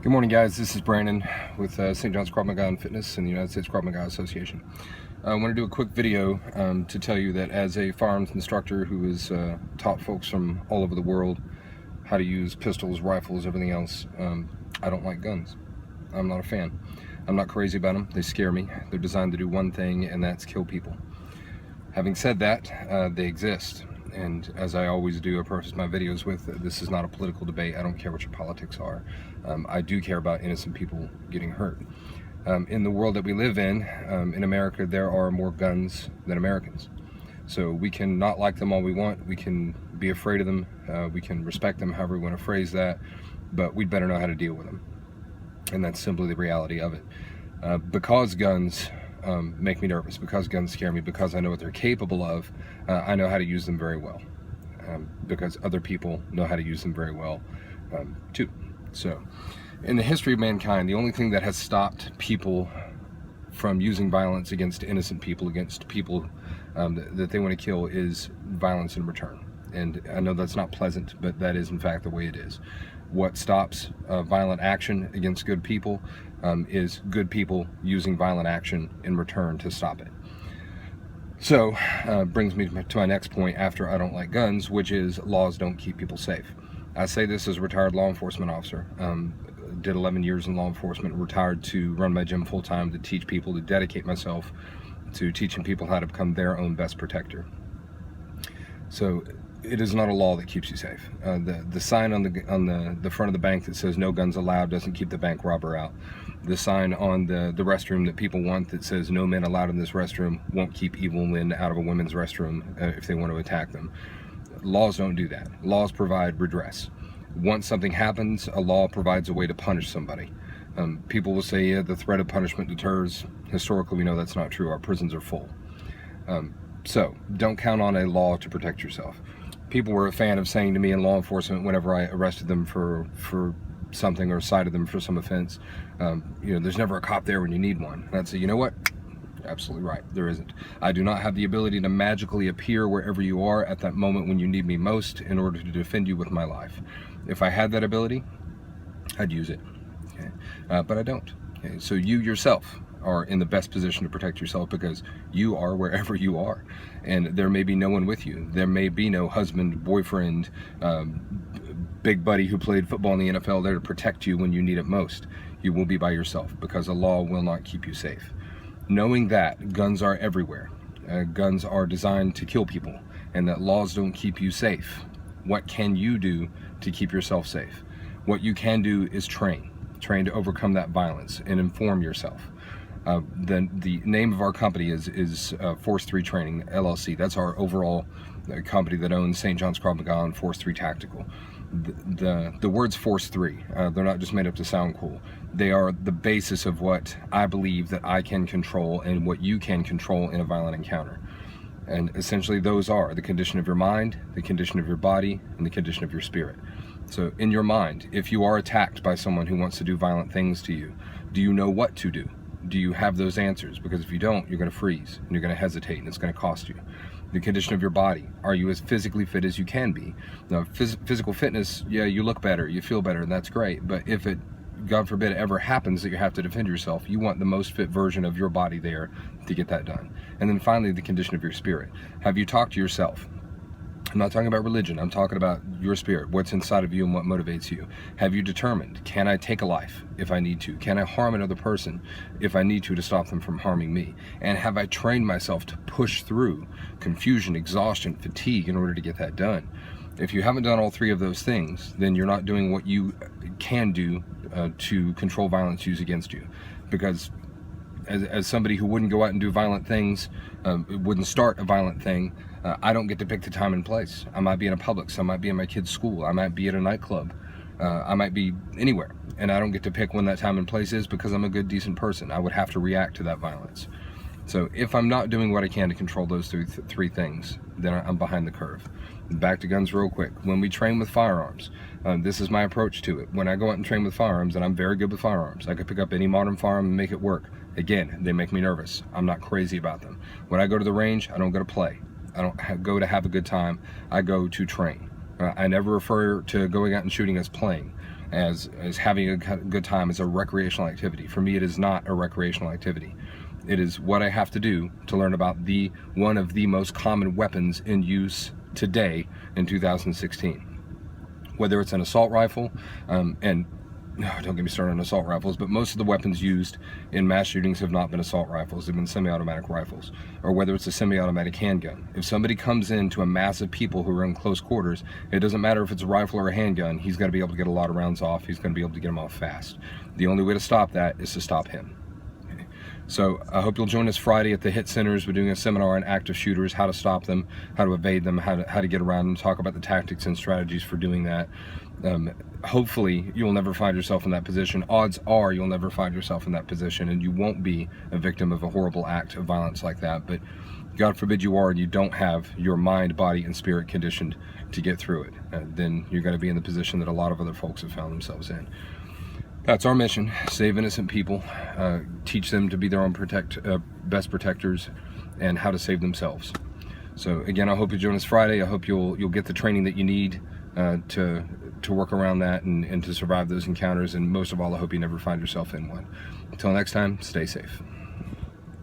Good morning, guys. This is Brandon with St. John's Krav Maga and Fitness and the United States Krav Maga Association. I want to do a quick video to tell you that as a firearms instructor who has taught folks from all over the world how to use pistols, rifles, everything else, I don't like guns. I'm not a fan. I'm not crazy about them. They scare me. They're designed to do one thing, and that's kill people. Having said that, they exist. And as I always do, I preface my videos with, this is not a political debate. I don't care what your politics are. I do care about innocent people getting hurt. In the world that we live in America, there are more guns than Americans. So we can not like them all we want. We can be afraid of them. We can respect them, however we want to phrase that. But we'd better know how to deal with them. And that's simply the reality of it. Because guns make me nervous, because guns scare me, because I know what they're capable of, I know how to use them very well, because other people know how to use them very well too. So in the history of mankind, the only thing that has stopped people from using violence against innocent people, against people that they want to kill, is violence in return. And I know that's not pleasant, but that is in fact the way it is. What stops violent action against good people is good people using violent action in return to stop it. So brings me to my next point after I don't like guns, which is laws don't keep people safe. I say this as a retired law enforcement officer. Did 11 years in law enforcement, retired to run my gym full-time, to teach people, to dedicate myself to teaching people how to become their own best protector. So it is not a law that keeps you safe. The sign on the front of the bank that says no guns allowed doesn't keep the bank robber out. The sign on the restroom that people want that says no men allowed in this restroom won't keep evil men out of a women's restroom if they want to attack them. Laws don't do that. Laws provide redress. Once something happens, a law provides a way to punish somebody. People will say, yeah, the threat of punishment deters. Historically, we know that's not true. Our prisons are full. So don't count on a law to protect yourself. People were a fan of saying to me in law enforcement whenever I arrested them for something or cited them for some offense, you know, there's never a cop there when you need one. And I'd say, you know what? Absolutely right, there isn't. I do not have the ability to magically appear wherever you are at that moment when you need me most in order to defend you with my life. If I had that ability, I'd use it. Okay? But I don't. Okay? So you yourself are in the best position to protect yourself because you are wherever you are, and there may be no one with you. There may be no husband, boyfriend, big buddy who played football in the NFL there to protect you when you need it most. You will be by yourself because the law will not keep you safe. Knowing that guns are everywhere, guns are designed to kill people, and that laws don't keep you safe, what can you do to keep yourself safe? What you can do is train to overcome that violence and inform yourself. The name of our company is Force 3 Training LLC. That's our overall company that owns St. John's Krav Maga and Force 3 Tactical. The words Force 3, they're not just made up to sound cool. They are the basis of what I believe that I can control and what you can control in a violent encounter. And essentially those are the condition of your mind, the condition of your body, and the condition of your spirit. So in your mind, if you are attacked by someone who wants to do violent things to you, do you know what to do? Do you have those answers? Because if you don't, you're going to freeze and you're going to hesitate and it's going to cost you. The condition of your body. Are you as physically fit as you can be? Now, physical fitness, yeah, you look better, you feel better, and that's great. But if it, God forbid, ever happens that you have to defend yourself, you want the most fit version of your body there to get that done. And then finally, the condition of your spirit. Have you talked to yourself? I'm not talking about religion, I'm talking about your spirit, what's inside of you and what motivates you. Have you determined, can I take a life if I need to? Can I harm another person if I need to stop them from harming me? And have I trained myself to push through confusion, exhaustion, fatigue in order to get that done? If you haven't done all three of those things, then you're not doing what you can do to control violence used against you. Because as somebody who wouldn't go out and do violent things, wouldn't start a violent thing, I don't get to pick the time and place. I might be in a Publix, I might be in my kid's school, I might be at a nightclub, I might be anywhere, and I don't get to pick when that time and place is because I'm a good, decent person. I would have to react to that violence. So if I'm not doing what I can to control those three things, then I'm behind the curve. Back to guns real quick. When we train with firearms, this is my approach to it. When I go out and train with firearms, and I'm very good with firearms, I could pick up any modern firearm and make it work. Again, they make me nervous. I'm not crazy about them. When I go to the range, I don't go to play. I don't go to have a good time. I go to train. I never refer to going out and shooting as playing, as having a good time, as a recreational activity. For me, it is not a recreational activity. It is what I have to do to learn about one of the most common weapons in use today in 2016. Whether it's an assault rifle, and don't get me started on assault rifles, but most of the weapons used in mass shootings have not been assault rifles, they've been semi-automatic rifles, or whether it's a semi-automatic handgun. If somebody comes into a mass of people who are in close quarters, it doesn't matter if it's a rifle or a handgun, he's going to be able to get a lot of rounds off, he's going to be able to get them off fast. The only way to stop that is to stop him. So I hope you'll join us Friday at the HIT Centers. We're doing a seminar on active shooters, how to stop them, how to evade them, how to get around them, talk about the tactics and strategies for doing that. Hopefully you'll never find yourself in that position. Odds are you'll never find yourself in that position, and you won't be a victim of a horrible act of violence like that. But God forbid you are, and you don't have your mind, body, and spirit conditioned to get through it. Then you're going to be in the position that a lot of other folks have found themselves in. That's our mission: save innocent people, teach them to be their own best protectors, and how to save themselves. So again, I hope you join us Friday. I hope you'll get the training that you need to work around that and to survive those encounters. And most of all, I hope you never find yourself in one. Until next time, stay safe.